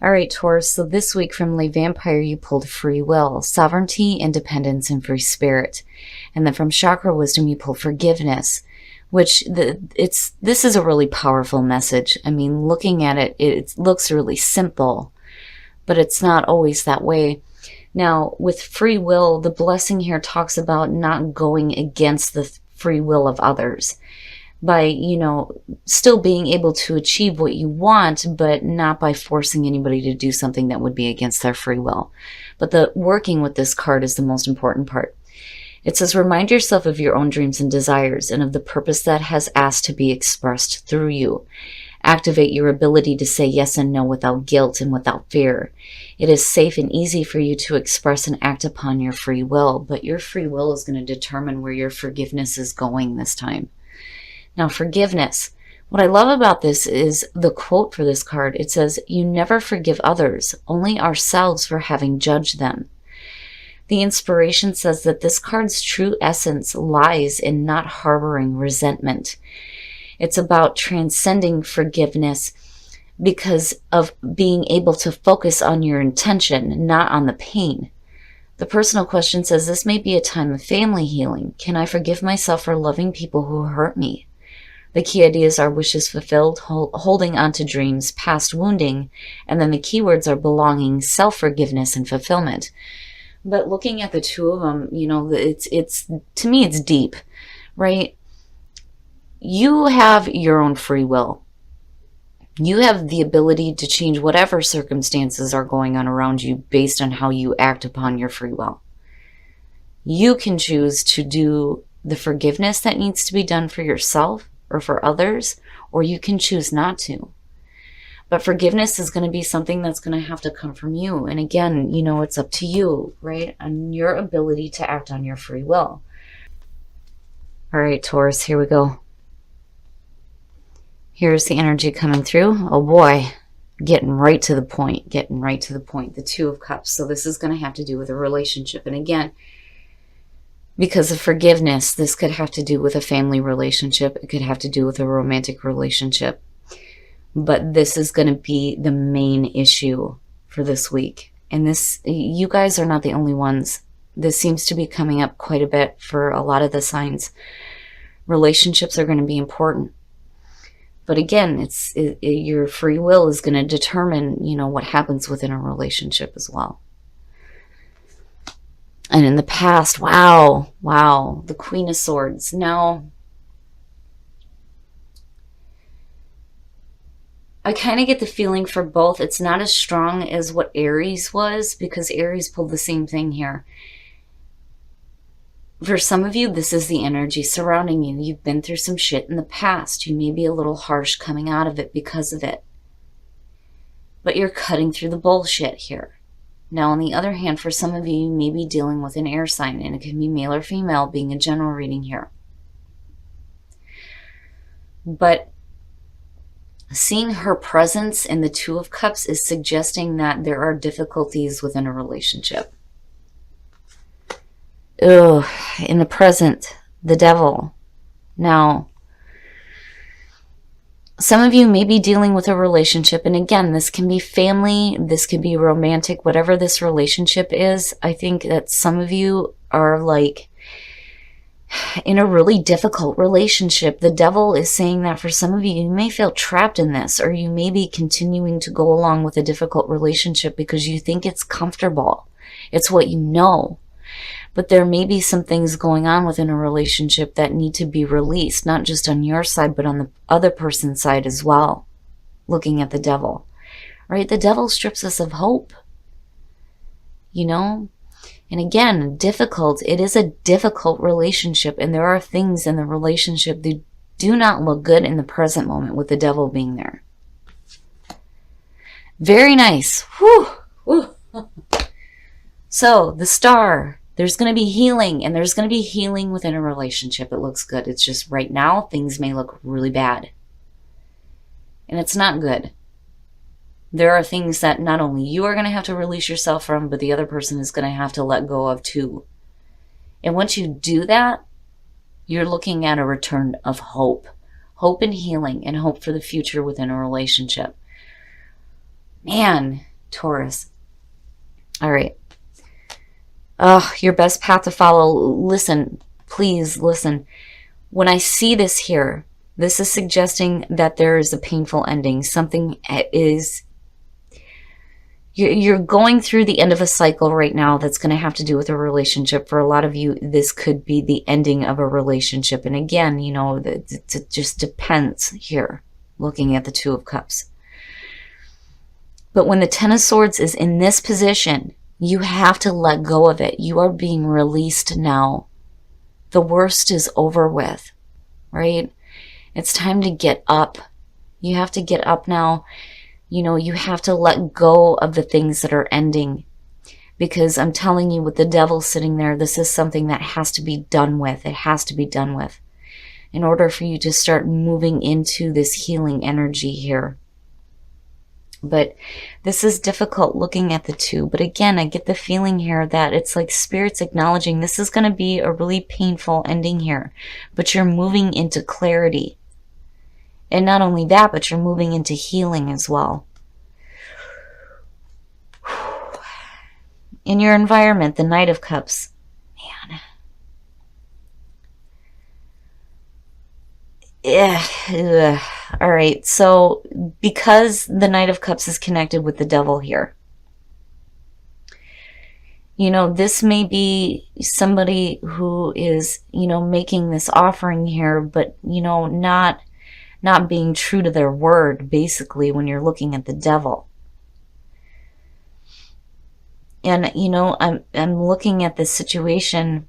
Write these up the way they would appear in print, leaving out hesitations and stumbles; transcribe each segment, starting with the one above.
All right, Taurus. So this week from Le Vampire, you pulled free will, sovereignty, independence, and free spirit. And then from Chakra Wisdom, you pulled forgiveness, which this is a really powerful message. I mean, looking at it, it looks really simple, but it's not always that way. Now, with free will, the blessing here talks about not going against the free will of others by, still being able to achieve what you want, but not by forcing anybody to do something that would be against their free will. But the working with this card is the most important part. It says, remind yourself of your own dreams and desires and of the purpose that has asked to be expressed through you. Activate your ability to say yes and no without guilt and without fear. It is safe and easy for you to express and act upon your free will, but your free will is going to determine where your forgiveness is going this time. Now, forgiveness. What I love about this is the quote for this card. It says, you never forgive others, only ourselves for having judged them. The inspiration says that this card's true essence lies in not harboring resentment. It's about transcending forgiveness because of being able to focus on your intention, not on the pain. The personal question says, this may be a time of family healing. Can I forgive myself for loving people who hurt me? The key ideas are wishes fulfilled, holding on to dreams, past wounding, and then the keywords are belonging, self-forgiveness, and fulfillment. But looking at the two of them, it's to me, it's deep, right? You have your own free will. You have the ability to change whatever circumstances are going on around you based on how you act upon your free will. You can choose to do the forgiveness that needs to be done for yourself or for others, or you can choose not to. But forgiveness is going to be something that's going to have to come from you. And again, it's up to you, right? And your ability to act on your free will. All right, Taurus, here we go. Here's the energy coming through. Oh boy, getting right to the point, the Two of Cups. So this is going to have to do with a relationship. And again, because of forgiveness, this could have to do with a family relationship. It could have to do with a romantic relationship. But this is going to be the main issue for this week. And this, you guys are not the only ones. This seems to be coming up quite a bit for a lot of the signs. Relationships are going to be important. But again, your free will is going to determine, what happens within a relationship as well. And in the past, wow, the Queen of Swords. Now, I kind of get the feeling for both. It's not as strong as what Aries was, because Aries pulled the same thing here. For some of you, this is the energy surrounding you. You've been through some shit in the past. You may be a little harsh coming out of it because of it. But you're cutting through the bullshit here. Now, on the other hand, for some of you, you may be dealing with an air sign, and it can be male or female, being a general reading here. But seeing her presence in the Two of Cups is suggesting that there are difficulties within a relationship. Ugh, in the present, the Devil. Now, some of you may be dealing with a relationship, and again, this can be family, this can be romantic, whatever this relationship is. I think that some of you are like in a really difficult relationship. The Devil is saying that for some of you, you may feel trapped in this, or you may be continuing to go along with a difficult relationship because you think it's comfortable. It's what you know. But there may be some things going on within a relationship that need to be released, not just on your side, but on the other person's side as well. Looking at the Devil, right? The Devil strips us of hope, And again, it is a difficult relationship, and there are things in the relationship that do not look good in the present moment with the Devil being there. Very nice. Whew. Whew. So, the Star. There's going to be healing, and there's going to be healing within a relationship. It looks good. It's just right now, things may look really bad. And it's not good. There are things that not only you are going to have to release yourself from, but the other person is going to have to let go of too. And once you do that, you're looking at a return of hope. Hope and healing, and hope for the future within a relationship. Man, Taurus. All right. Oh, your best path to follow. Listen, please listen. When I see this here, this is suggesting that there is a painful ending. Something is, you're going through the end of a cycle right now that's going to have to do with a relationship. For a lot of you, this could be the ending of a relationship. And again, you know, it just depends here, looking at the Two of Cups. But when the Ten of Swords is in this position, you have to let go of it. You are being released now. The worst is over with, right? It's time to get up. You have to get up now. You know, you have to let go of the things that are ending. Because I'm telling you, with the Devil sitting there, this is something that has to be done with. It has to be done with in order for you to start moving into this healing energy here. But this is difficult looking at the two. But again, I get the feeling here that it's like Spirit's acknowledging this is going to be a really painful ending here. But you're moving into clarity. And not only that, but you're moving into healing as well. In your environment, the Knight of Cups. Man. Yeah. All right. So because the Knight of Cups is connected with the Devil here, you know, this may be somebody who is, you know, making this offering here, but, you know, not being true to their word, basically, when you're looking at the Devil. And, you know, I'm looking at this situation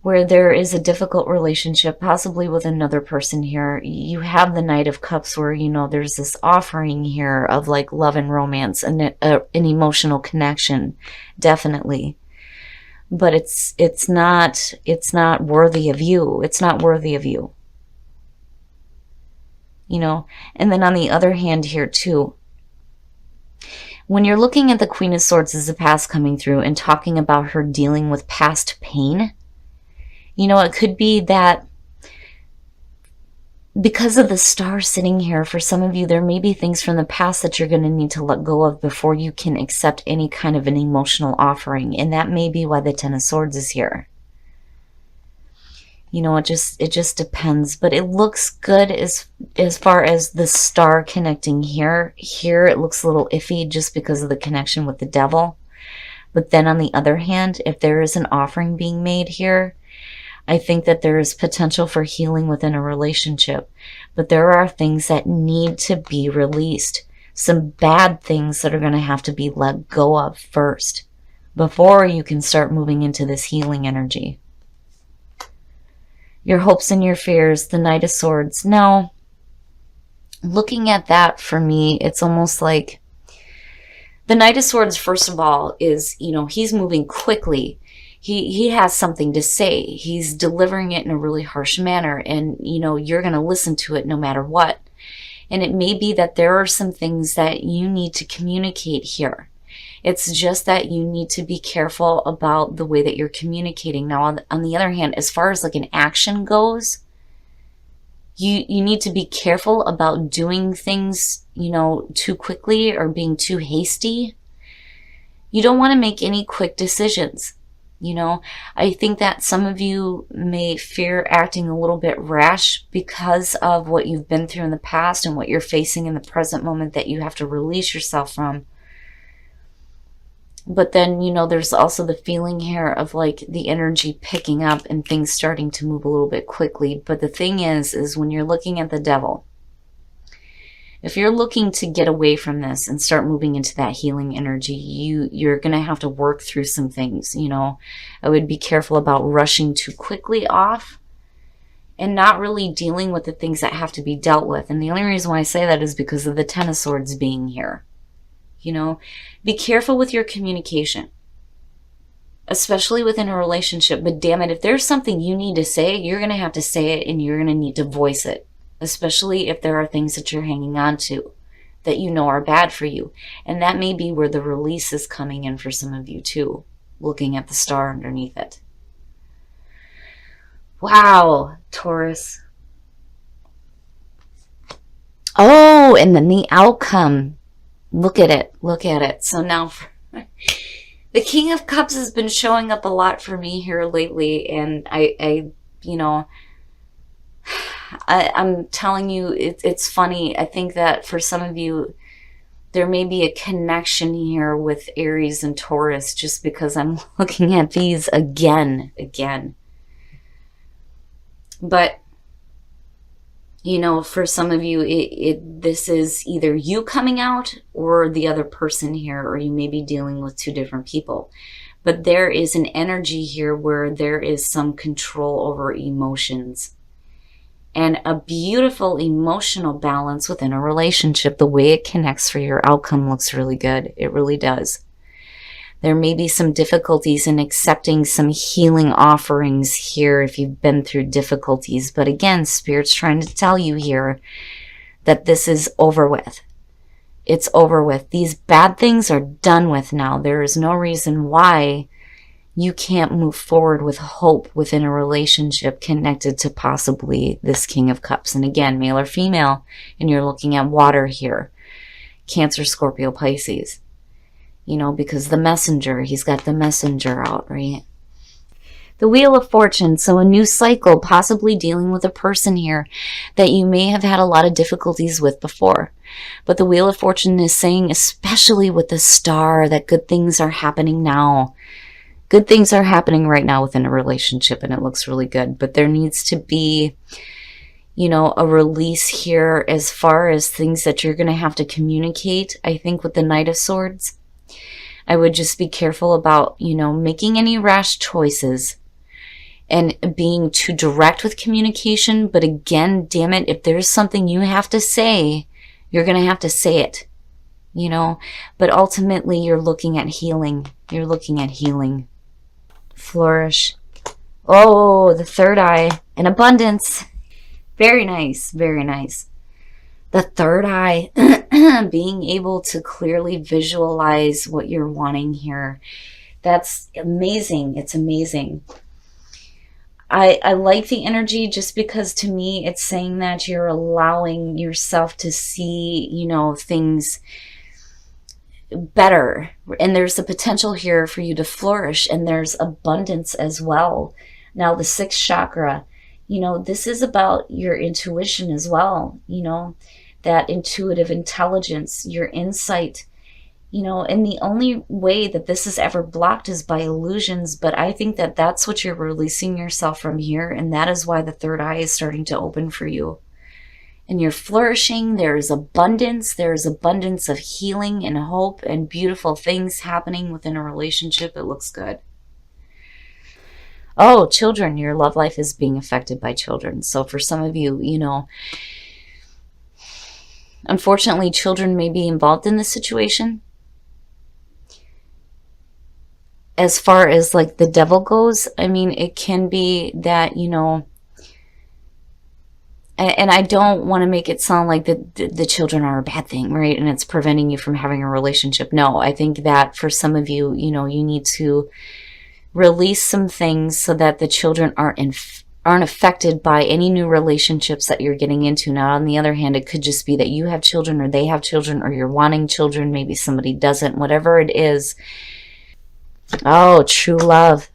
where there is a difficult relationship, possibly with another person here. You have the Knight of Cups where, you know, there's this offering here of like love and romance and an emotional connection, definitely. But it's not worthy of you. It's not worthy of you. You know, and then on the other hand here too, when you're looking at the Queen of Swords as the past coming through and talking about her dealing with past pain, you know, it could be that because of the Star sitting here, for some of you, there may be things from the past that you're going to need to let go of before you can accept any kind of an emotional offering. And that may be why the Ten of Swords is here. You know, it just depends. But it looks good as far as the Star connecting here. Here it looks a little iffy just because of the connection with the Devil. But then on the other hand, if there is an offering being made here, I think that there is potential for healing within a relationship, but there are things that need to be released. Some bad things that are going to have to be let go of first before you can start moving into this healing energy. Your hopes and your fears, the Knight of Swords. Now, looking at that for me, it's almost like the Knight of Swords, first of all, is, you know, he's moving quickly. He has something to say. He's delivering it in a really harsh manner, and, you know, you're going to listen to it no matter what. And it may be that there are some things that you need to communicate here. It's just that you need to be careful about the way that you're communicating. Now, on the other hand, as far as like an action goes, you need to be careful about doing things, you know, too quickly or being too hasty. You don't want to make any quick decisions. You know, I think that some of you may fear acting a little bit rash because of what you've been through in the past and what you're facing in the present moment that you have to release yourself from. But then, you know, there's also the feeling here of like the energy picking up and things starting to move a little bit quickly. But the thing is when you're looking at the Devil, if you're looking to get away from this and start moving into that healing energy, you're going to have to work through some things. You know, I would be careful about rushing too quickly off and not really dealing with the things that have to be dealt with. And the only reason why I say that is because of the Ten of Swords being here. You know, be careful with your communication, especially within a relationship. But damn it, if there's something you need to say, you're going to have to say it and you're going to need to voice it. Especially if there are things that you're hanging on to that you know are bad for you. And that may be where the release is coming in for some of you too, looking at the Star underneath it. Wow, Taurus. Oh, and then the outcome. Look at it. Look at it. So now the King of Cups has been showing up a lot for me here lately. And I'm telling you, it's funny. I think that for some of you, there may be a connection here with Aries and Taurus just because I'm looking at these again. But, for some of you, this is either you coming out or the other person here, or you may be dealing with two different people. But there is an energy here where there is some control over emotions. And a beautiful emotional balance within a relationship. The way it connects for your outcome looks really good. It really does. There may be some difficulties in accepting some healing offerings here if you've been through difficulties. But again, Spirit's trying to tell you here that this is over with. It's over with. These bad things are done with now. There is no reason why you can't move forward with hope within a relationship connected to possibly this King of Cups. And again, male or female, and you're looking at water here. Cancer, Scorpio, Pisces. Because the messenger, he's got the messenger out, right? The Wheel of Fortune, so a new cycle, possibly dealing with a person here that you may have had a lot of difficulties with before. But the Wheel of Fortune is saying, especially with the star, that good things are happening now. Good things are happening right now within a relationship, and it looks really good. But there needs to be, a release here as far as things that you're going to have to communicate. I think with the Knight of Swords, I would just be careful about, making any rash choices and being too direct with communication. But again, damn it, if there's something you have to say, you're going to have to say it, But ultimately, you're looking at healing. You're looking at healing. Flourish. Oh, the third eye and abundance. Very nice. Very nice. The third eye, being able to clearly visualize what you're wanting here. That's amazing. It's amazing. I like the energy just because to me it's saying that you're allowing yourself to see, things better, and there's the potential here for you to flourish, and there's abundance as well. Now the sixth chakra, this is about your intuition as well, that intuitive intelligence, your insight, and the only way that this is ever blocked is by illusions. But I think that that's what you're releasing yourself from here, and that is why the third eye is starting to open for you. And you're flourishing. There's abundance of healing and hope and beautiful things happening within a relationship. It looks good. Oh, children, your love life is being affected by children. So for some of you, unfortunately, children may be involved in this situation. As far as like the devil goes, it can be that, and I don't want to make it sound like the children are a bad thing, right? And it's preventing you from having a relationship. No, I think that for some of you, you need to release some things so that the children aren't affected by any new relationships that you're getting into. Now, on the other hand, it could just be that you have children or they have children or you're wanting children. Maybe somebody doesn't, whatever it is. Oh, true love.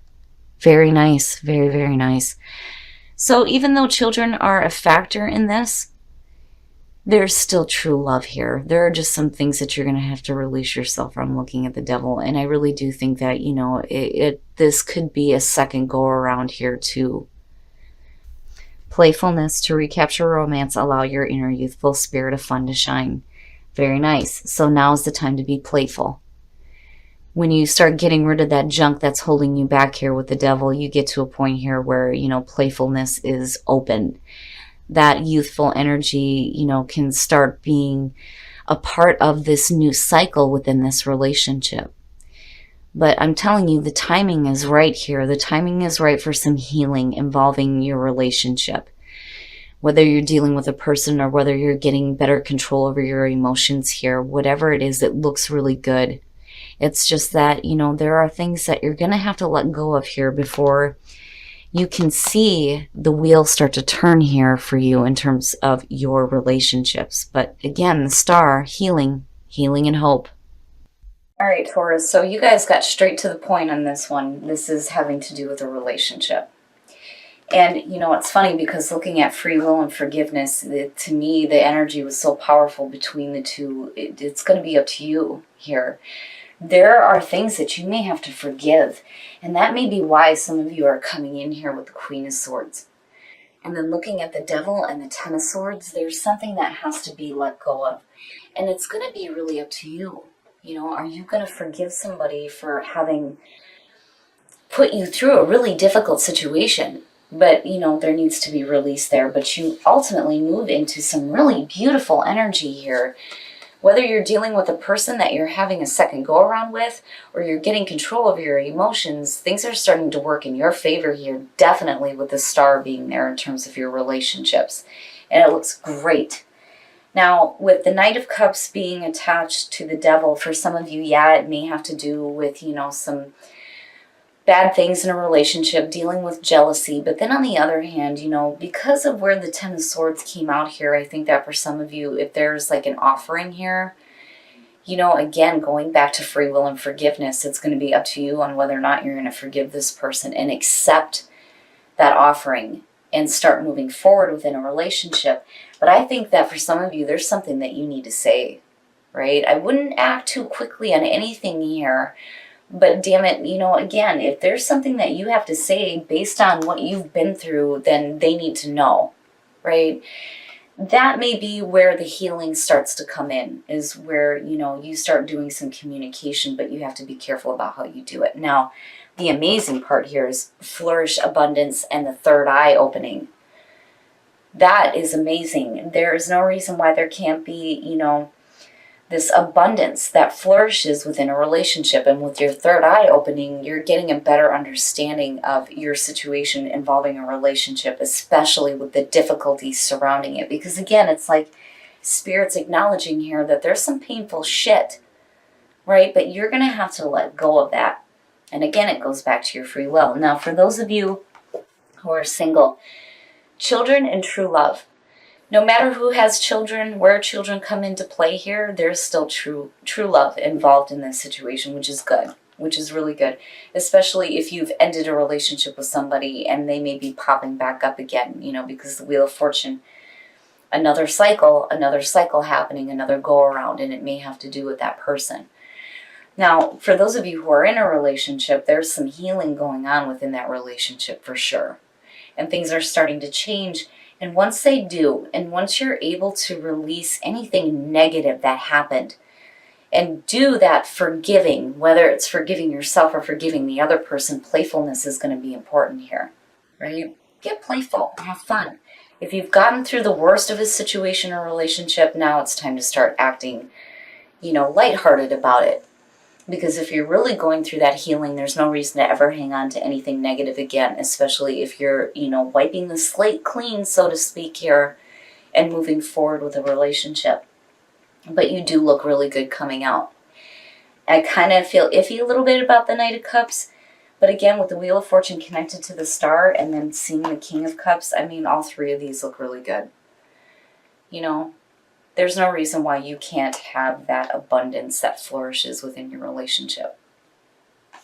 Very nice. Very, very nice. So even though children are a factor in this, there's still true love here. There are just some things that you're going to have to release yourself from looking at the devil. And I really do think that, this could be a second go around here too. Playfulness to recapture romance, allow your inner youthful spirit of fun to shine. Very nice. So now is the time to be playful. When you start getting rid of that junk that's holding you back here with the devil, you get to a point here where, playfulness is open. That youthful energy, can start being a part of this new cycle within this relationship. But I'm telling you, the timing is right here. The timing is right for some healing involving your relationship. Whether you're dealing with a person or whether you're getting better control over your emotions here, whatever it is, it looks really good. It's just that, there are things that you're going to have to let go of here before you can see the wheel start to turn here for you in terms of your relationships. But again, the star, healing, healing and hope. All right, Taurus, so you guys got straight to the point on this one. This is having to do with a relationship. And, it's funny because looking at free will and forgiveness, to me, the energy was so powerful between the two. It's going to be up to you here. There are things that you may have to forgive. And that may be why some of you are coming in here with the Queen of Swords. And then looking at the Devil and the Ten of Swords, there's something that has to be let go of. And it's going to be really up to you. Are you going to forgive somebody for having put you through a really difficult situation? But, there needs to be release there. But you ultimately move into some really beautiful energy here. Whether you're dealing with a person that you're having a second go around with, or you're getting control of your emotions, things are starting to work in your favor here, definitely with the Star being there in terms of your relationships. And it looks great. Now, with the Knight of Cups being attached to the Devil, for some of you, yeah, it may have to do with, some bad things in a relationship, dealing with jealousy. But then on the other hand, because of where the Ten of Swords came out here, I think that for some of you, if there's like an offering here, again, going back to free will and forgiveness, it's going to be up to you on whether or not you're going to forgive this person and accept that offering and start moving forward within a relationship. But I think that for some of you, there's something that you need to say, right? I wouldn't act too quickly on anything here. But damn it, again, if there's something that you have to say based on what you've been through, then they need to know, right? That may be where the healing starts to come in, is where, you start doing some communication, but you have to be careful about how you do it. Now, the amazing part here is flourish, abundance, and the third eye opening. That is amazing. There is no reason why there can't be, this abundance that flourishes within a relationship. And with your third eye opening, you're getting a better understanding of your situation involving a relationship, especially with the difficulties surrounding it. Because again, it's like Spirit's acknowledging here that there's some painful shit, right? But you're going to have to let go of that. And again, it goes back to your free will. Now, for those of you who are single, children and true love. No matter who has children, where children come into play here, there's still true love involved in this situation, which is good, which is really good. Especially if you've ended a relationship with somebody and they may be popping back up again, because the Wheel of Fortune, another cycle happening, another go around, and it may have to do with that person. Now, for those of you who are in a relationship, there's some healing going on within that relationship for sure. And things are starting to change. And once they do, and once you're able to release anything negative that happened and do that forgiving, whether it's forgiving yourself or forgiving the other person, playfulness is going to be important here, right? Get playful, have fun. If you've gotten through the worst of a situation or relationship, now it's time to start acting, lighthearted about it. Because if you're really going through that healing, there's no reason to ever hang on to anything negative again, especially if you're, wiping the slate clean, so to speak, here and moving forward with a relationship. But you do look really good coming out. I kind of feel iffy a little bit about the Knight of Cups, but again, with the Wheel of Fortune connected to the Star and then seeing the King of Cups, all three of these look really good. There's no reason why you can't have that abundance that flourishes within your relationship.